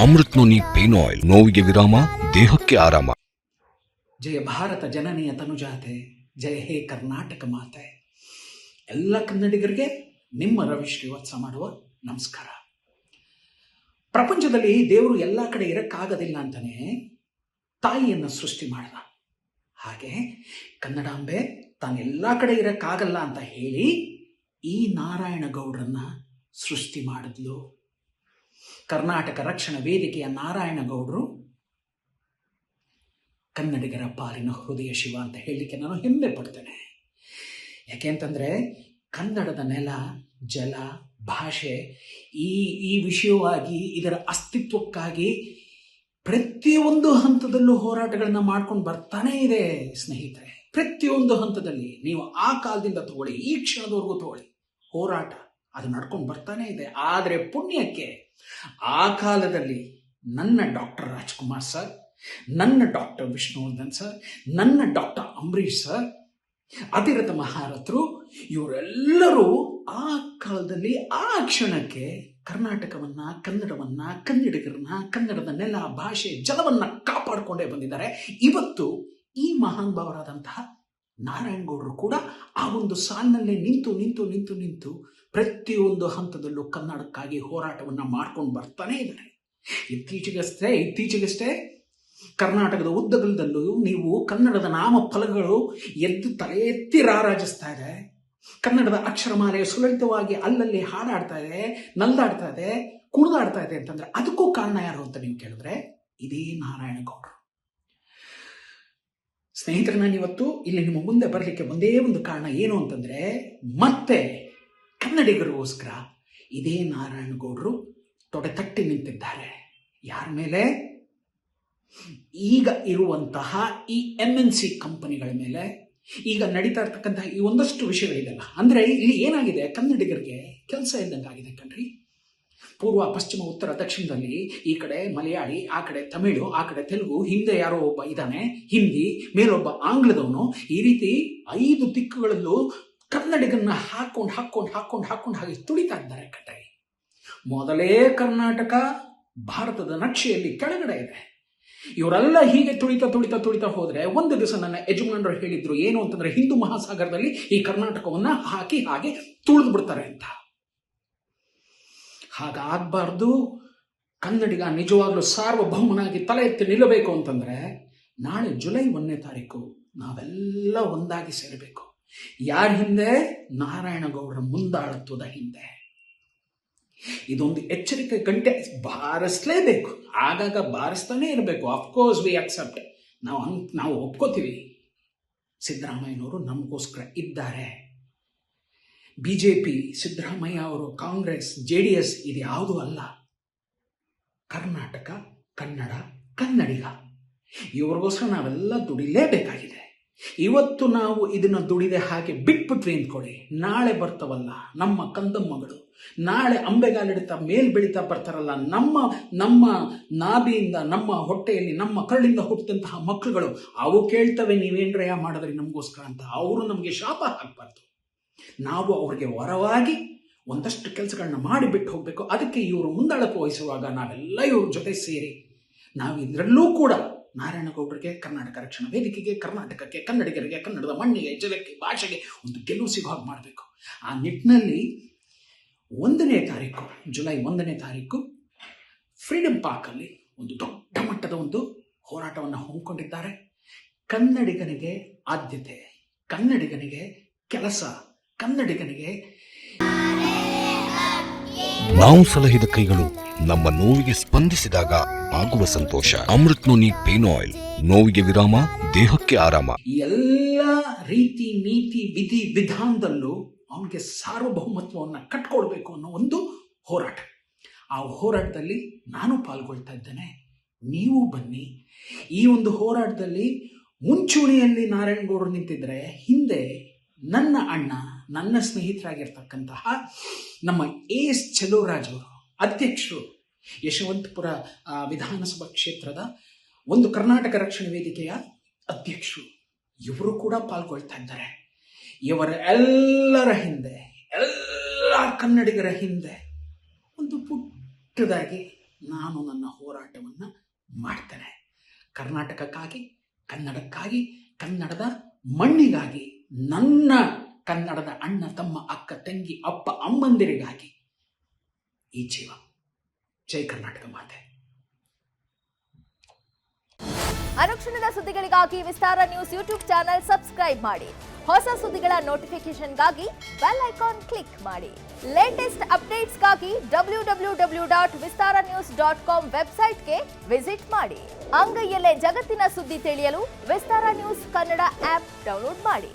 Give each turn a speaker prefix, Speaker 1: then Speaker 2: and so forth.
Speaker 1: Amrit noni pain oil, ನೋವಿಗೆ ವಿರಾಮ, ದೇಹಕ್ಕೆ ಆರಾಮ.
Speaker 2: ಜಯ ಭಾರತ ಜನನಿಯ ತನುಜಾತೆ, ಜಯ ಹೇ ಕರ್ನಾಟಕ ಮಾತೆ. ಎಲ್ಲ ಕನ್ನಡಿಗರಿಗೆ ನಿಮ್ಮ ರವಿ ಶ್ರೀವತ್ಸ ಮಾಡುವ ನಮಸ್ಕಾರ. ಪ್ರಪಂಚದಲ್ಲಿ ದೇವರು ಎಲ್ಲ ಕಡೆ ಇರಕ್ಕಾಗದಿಲ್ಲ ಅಂತಾನೆ ತಾಯಿಯನ್ನು ಸೃಷ್ಟಿ ಮಾಡಿದ. ಹಾಗೆ ಕನ್ನಡಾಂಬೆ ತಾನೆಲ್ಲ ಕಡೆ ಇರಕ್ಕಾಗಲ್ಲ ಅಂತ ಹೇಳಿ ಈ ನಾರಾಯಣ ಗೌಡ್ರನ್ನ ಸೃಷ್ಟಿ ಮಾಡಿದ್ಲು. ಕರ್ನಾಟಕ ರಕ್ಷಣಾ ವೇದಿಕೆಯ ನಾರಾಯಣ ಗೌಡ್ರು ಕನ್ನಡಿಗರ ಪಾಲಿನ ಹೃದಯ ಶಿವ ಅಂತ ಹೇಳಲಿಕ್ಕೆ ನಾನು ಹೆಮ್ಮೆ ಪಡ್ತೇನೆ. ಯಾಕೆ ಅಂತಂದರೆ ಕನ್ನಡದ ನೆಲ, ಜಲ, ಭಾಷೆ ಈ ವಿಷಯವಾಗಿ ಇದರ ಅಸ್ತಿತ್ವಕ್ಕಾಗಿ ಪ್ರತಿಯೊಂದು ಹಂತದಲ್ಲೂ ಹೋರಾಟಗಳನ್ನು ಮಾಡ್ಕೊಂಡು ಬರ್ತಾನೇ ಇದೆ ಸ್ನೇಹಿತರೆ. ಪ್ರತಿಯೊಂದು ಹಂತದಲ್ಲಿ ನೀವು ಆ ಕಾಲದಿಂದ ತಗೊಳ್ಳಿ, ಈ ಕ್ಷಣದವರೆಗೂ ತಗೊಳ್ಳಿ, ಹೋರಾಟ ಅದು ನಡ್ಕೊಂಡು ಬರ್ತಾನೆ ಇದೆ. ಆದರೆ ಪುಣ್ಯಕ್ಕೆ ಆ ಕಾಲದಲ್ಲಿ ನನ್ನ ಡಾಕ್ಟರ್ ರಾಜ್ಕುಮಾರ್ ಸರ್, ನನ್ನ ಡಾಕ್ಟರ್ ವಿಷ್ಣುವರ್ಧನ್ ಸರ್, ನನ್ನ ಡಾಕ್ಟರ್ ಅಂಬರೀಷ್ ಸರ್, ಅತಿರಥ ಮಹಾರಥರು, ಇವರೆಲ್ಲರೂ ಆ ಕಾಲದಲ್ಲಿ ಆ ಕ್ಷಣಕ್ಕೆ ಕರ್ನಾಟಕವನ್ನ, ಕನ್ನಡವನ್ನ, ಕನ್ನಡಿಗರನ್ನ, ಕನ್ನಡದ ನೆಲ, ಭಾಷೆ, ಜಲವನ್ನ ಕಾಪಾಡಿಕೊಂಡೇ ಬಂದಿದ್ದಾರೆ. ಇವತ್ತು ಈ ಮಹಾನ್ ಭಾವರಾದಂತಹ ನಾರಾಯಣಗೌಡರು ಕೂಡ ಆ ಒಂದು ಸಾಲಿನಲ್ಲೇ ನಿಂತು ಪ್ರತಿಯೊಂದು ಹಂತದಲ್ಲೂ ಕನ್ನಡಕ್ಕಾಗಿ ಹೋರಾಟವನ್ನ ಮಾಡ್ಕೊಂಡು ಬರ್ತಾನೆ ಇದ್ದಾರೆ. ಇತ್ತೀಚೆಗಷ್ಟೇ ಕರ್ನಾಟಕದ ಉದ್ದಗಲದಲ್ಲೂ ನೀವು ಕನ್ನಡದ ನಾಮ ಫಲಕಗಳು ತಲೆ ಎತ್ತಿ ರಾರಾಜಿಸ್ತಾ ಇದೆ. ಕನ್ನಡದ ಅಕ್ಷರಮಾಲೆ ಸುಲಲಿತವಾಗಿ ಅಲ್ಲಲ್ಲಿ ಹಾಡಾಡ್ತಾ ಇದೆ, ನಲ್ದಾಡ್ತಾ ಇದೆ, ಕುಣಿದಾಡ್ತಾ ಇದೆ ಅಂತಂದ್ರೆ ಅದಕ್ಕೂ ಕಾರಣ ಯಾರು ಅಂತ ನೀವು ಕೇಳಿದ್ರೆ ಇದೇ ನಾರಾಯಣಗೌಡರು. ಸ್ನೇಹಿತರೆ, ನಾನು ಇವತ್ತು ಇಲ್ಲಿ ನಿಮ್ಮ ಮುಂದೆ ಬರಲಿಕ್ಕೆ ಒಂದೇ ಒಂದು ಕಾರಣ ಏನು ಅಂತಂದ್ರೆ, ಮತ್ತೆ ಕನ್ನಡಿಗರಿಗೋಸ್ಕರ ಇದೇ ನಾರಾಯಣಗೌಡರು ತೊಡೆ ತಟ್ಟಿ ನಿಂತಿದ್ದಾರೆ. ಯಾರ ಮೇಲೆ? ಈಗ ಇರುವಂತಹ ಈ MNC ಕಂಪನಿಗಳ ಮೇಲೆ. ಈಗ ನಡೀತಾ ಇರ್ತಕ್ಕಂತಹ ಈ ಒಂದಷ್ಟು ವಿಷಯಗಳಿದೆಲ್ಲ, ಅಂದ್ರೆ ಇಲ್ಲಿ ಏನಾಗಿದೆ, ಕನ್ನಡಿಗರಿಗೆ ಕೆಲಸ ಇದ್ದಂಗಾಗಿದೆ ಕಣ್ರಿ. ಪೂರ್ವ, ಪಶ್ಚಿಮ, ಉತ್ತರ, ದಕ್ಷಿಣದಲ್ಲಿ ಈ ಕಡೆ ಮಲಯಾಳಿ, ಆ ಕಡೆ ತಮಿಳು, ಆ ಕಡೆ ತೆಲುಗು, ಹಿಂದೆ ಯಾರೋ ಒಬ್ಬ ಇದ್ದಾನೆ ಹಿಂದಿ, ಮೇಲೊಬ್ಬ ಆಂಗ್ಲದವನು, ಈ ರೀತಿ 5 ದಿಕ್ಕುಗಳಲ್ಲೂ ಕನ್ನಡಿಗರನ್ನ ಹಾಕೊಂಡು ಹಾಗೆ ತುಳಿತಾ ಇದ್ದಾರೆ ಕಣ್ರಿ. ಮೊದಲೇ ಕರ್ನಾಟಕ ಭಾರತದ ನಕ್ಷೆಯಲ್ಲಿ ಕೆಳಗಡೆ ಇದೆ. ಇವರೆಲ್ಲ ಹೀಗೆ ತುಳಿತಾ ಹೋದ್ರೆ ಒಂದು ದಿವಸ ನನ್ನ ಯಜಮಾನರು ಹೇಳಿದ್ರು ಏನು ಅಂತಂದ್ರೆ, ಹಿಂದೂ ಮಹಾಸಾಗರದಲ್ಲಿ ಈ ಕರ್ನಾಟಕವನ್ನ ಹಾಕಿ ಹಾಗೆ ತುಳಿದು ಬಿಡ್ತಾರೆ ಅಂತ. ಹಾಗಾಗಬಾರ್ದು. ಕನ್ನಡಿಗ ನಿಜವಾಗ್ಲೂ ಸಾರ್ವಭೌಮನಾಗಿ ತಲೆ ಎತ್ತಿ ನಿಲ್ಲಬೇಕು ಅಂತಂದ್ರೆ ನಾಳೆ ಜುಲೈ 1ನೇ ತಾರೀಕು ನಾವೆಲ್ಲ ಒಂದಾಗಿ ಸೇರಬೇಕು. ಯಾರ ಹಿಂದೆ? ನಾರಾಯಣಗೌಡರ ಮುಂದಾಳತ್ವದ ಹಿಂದೆ. ಇದೊಂದು ಎಚ್ಚರಿಕೆ ಗಂಟೆ ಬಾರಿಸಲೇಬೇಕು. ಆಗಾಗ ಬಾರಿಸ್ತಾನೆ ಇರಬೇಕು. ಅಫ್ಕೋರ್ಸ್ ವಿ ಅಕ್ಸೆಪ್ಟ್, ನಾವು ಒಪ್ಕೋತೀವಿ. ಸಿದ್ದರಾಮಯ್ಯನವರು ನಮಗೋಸ್ಕರ ಇದ್ದಾರೆ. BJP, ಸಿದ್ದರಾಮಯ್ಯ ಅವರು, ಕಾಂಗ್ರೆಸ್, JDS ಇದು ಯಾವುದೂ ಅಲ್ಲ. ಕರ್ನಾಟಕ, ಕನ್ನಡ, ಕನ್ನಡಿಗ ಇವ್ರಿಗೋಸ್ಕರ ನಾವೆಲ್ಲ ದುಡಿಲೇಬೇಕಾಗಿದೆ. ಇವತ್ತು ನಾವು ಇದನ್ನ ದುಡಿದೆ ಹಾಗೆ ಬಿಟ್ಬಿಟ್ವಿ ಅಂದ್ಕೊಳ್ಳಿ, ನಾಳೆ ಬರ್ತವಲ್ಲ ನಮ್ಮ ಕಂದಮ್ಮಗಳು, ನಾಳೆ ಅಂಬೆಗಾಲಿಡ್ತಾ ಮೇಲ್ ಬೆಳೀತಾ ಬರ್ತಾರಲ್ಲ ನಮ್ಮ ನಾಭಿಯಿಂದ, ನಮ್ಮ ಹೊಟ್ಟೆಯಲ್ಲಿ, ನಮ್ಮ ಕರುಳಿಂದ ಹುಟ್ಟಿದಂತಹ ಮಕ್ಕಳುಗಳು, ಅವು ಕೇಳ್ತವೆ ನೀವೇನ್ರಯ್ಯ ಮಾಡಿದ್ರಿ ನಮಗೋಸ್ಕರ ಅಂತ. ಅವರು ನಮಗೆ ಶಾಪ ಹಾಕ್ಬಾರ್ದು. ನಾವು ಅವ್ರಿಗೆ ವರವಾಗಿ ಒಂದಷ್ಟು ಕೆಲಸಗಳನ್ನ ಮಾಡಿಬಿಟ್ಟು ಹೋಗ್ಬೇಕು. ಅದಕ್ಕೆ ಇವರು ಮುಂದಾಳತ್ವ ವಹಿಸುವಾಗ ನಾವೆಲ್ಲ ಇವ್ರ ಜೊತೆ ಸೇರಿ ನಾವು ಇದರಲ್ಲೂ ಕೂಡ ನಾರಾಯಣಗೌಡರಿಗೆ, ಕರ್ನಾಟಕ ರಕ್ಷಣಾ ವೇದಿಕೆಗೆ, ಕರ್ನಾಟಕಕ್ಕೆ, ಕನ್ನಡಿಗರಿಗೆ, ಕನ್ನಡದ ಮಣ್ಣಿಗೆ, ಜಲಕ್ಕೆ, ಭಾಷೆಗೆ ಒಂದು ಗೆಲುವು ಸಿಗೋ ಹಾಗೆ ಮಾಡಬೇಕು. ಆ ನಿಟ್ಟಿನಲ್ಲಿ 1ನೇ ತಾರೀಕು, ಜುಲೈ 1ನೇ ತಾರೀಕು ಫ್ರೀಡಂ ಪಾರ್ಕಲ್ಲಿ ಒಂದು ದೊಡ್ಡ ಮಟ್ಟದ ಒಂದು ಹೋರಾಟವನ್ನು ಹಮ್ಮಿಕೊಂಡಿದ್ದಾರೆ. ಕನ್ನಡಿಗನಿಗೆ ಆದ್ಯತೆ, ಕನ್ನಡಿಗನಿಗೆ ಕೆಲಸ, ಕನ್ನಡಿಗನಿಗೆ
Speaker 1: ನಾವು ಸಲಹಿದ ಕೈಗಳು ನಮ್ಮ ನೋವಿಗೆ ಸ್ಪಂದಿಸಿದಾಗ ಆಗುವ ಸಂತೋಷ. ಅಮೃತ್ ನೋನಿ ಪೇನ್ ಆಯಿಲ್, ನೋವಿಗೆ ವಿರಾಮ, ದೇಹಕ್ಕೆ ಆರಾಮ.
Speaker 2: ಎಲ್ಲ ರೀತಿ, ನೀತಿ, ವಿಧಿ, ವಿಧಾನದಲ್ಲೂ ಅವನಿಗೆ ಸಾರ್ವಭೌಮತ್ವವನ್ನು ಕಟ್ಕೊಳ್ಬೇಕು ಅನ್ನೋ ಒಂದು ಹೋರಾಟ. ಆ ಹೋರಾಟದಲ್ಲಿ ನಾನು ಪಾಲ್ಗೊಳ್ತಾ ಇದ್ದೇನೆ, ನೀವು ಬನ್ನಿ. ಈ ಒಂದು ಹೋರಾಟದಲ್ಲಿ ಮುಂಚೂಣಿಯಲ್ಲಿ ನಾರಾಯಣಗೌಡರು ನಿಂತಿದ್ರೆ, ಹಿಂದೆ ನನ್ನ ಅಣ್ಣ, ನನ್ನ ಸ್ನೇಹಿತರಾಗಿರ್ತಕ್ಕಂತಹ ನಮ್ಮ AS ಚೆಲುವರಾಜ್ ಅವರು, ಅಧ್ಯಕ್ಷರು, ಯಶವಂತಪುರ ವಿಧಾನಸಭಾ ಕ್ಷೇತ್ರದ ಒಂದು ಕರ್ನಾಟಕ ರಕ್ಷಣಾ ವೇದಿಕೆಯ ಅಧ್ಯಕ್ಷರು, ಇವರು ಕೂಡ ಪಾಲ್ಗೊಳ್ತಾ ಇದ್ದಾರೆ. ಇವರ ಎಲ್ಲರ ಹಿಂದೆ, ಎಲ್ಲ ಕನ್ನಡಿಗರ ಹಿಂದೆ ಒಂದು ಪುಟ್ಟದಾಗಿ ನಾನು ನನ್ನ ಹೋರಾಟವನ್ನು ಮಾಡ್ತೇನೆ. ಕರ್ನಾಟಕಕ್ಕಾಗಿ, ಕನ್ನಡಕ್ಕಾಗಿ, ಕನ್ನಡದ ಮಣ್ಣಿಗಾಗಿ, ನನ್ನ ಕನ್ನಡದ ಅಣ್ಣ ತಮ್ಮ ಅಕ್ಕ ತಂಗಿ ಅಪ್ಪ ಅಮ್ಮಂದಿರಿಗಾಗಿ ಈ ಜೀವ. ಜೈ ಕರ್ನಾಟಕ ಮಾತೆ.
Speaker 3: ಅನುಕ್ಷಣದ ಸುದ್ದಿಗಳಿಗಾಗಿ ವಿಸ್ತಾರ ನ್ಯೂಸ್ ಯೂಟ್ಯೂಬ್ ಚಾನೆಲ್ ಸಬ್ಸ್ಕ್ರೈಬ್ ಮಾಡಿ. ಹೊಸ ಸುದ್ದಿಗಳ ನೋಟಿಫಿಕೇಶನ್ಗಾಗಿ ಬೆಲ್ ಐಕಾನ್ ಕ್ಲಿಕ್ ಮಾಡಿ. ಲೇಟೆಸ್ಟ್ ಅಪ್ಡೇಟ್ಸ್ಗಾಗಿ www.vistaranews.com ವೆಬ್ಸೈಟ್ಗೆ ವಿಸಿಟ್ ಮಾಡಿ. ಅಂಗೈಯಲ್ಲೇ ಜಗತ್ತಿನ ಸುದ್ದಿ ತಿಳಿಯಲು ವಿಸ್ತಾರ ನ್ಯೂಸ್ ಕನ್ನಡ ಆಪ್ ಡೌನ್ಲೋಡ್ ಮಾಡಿ.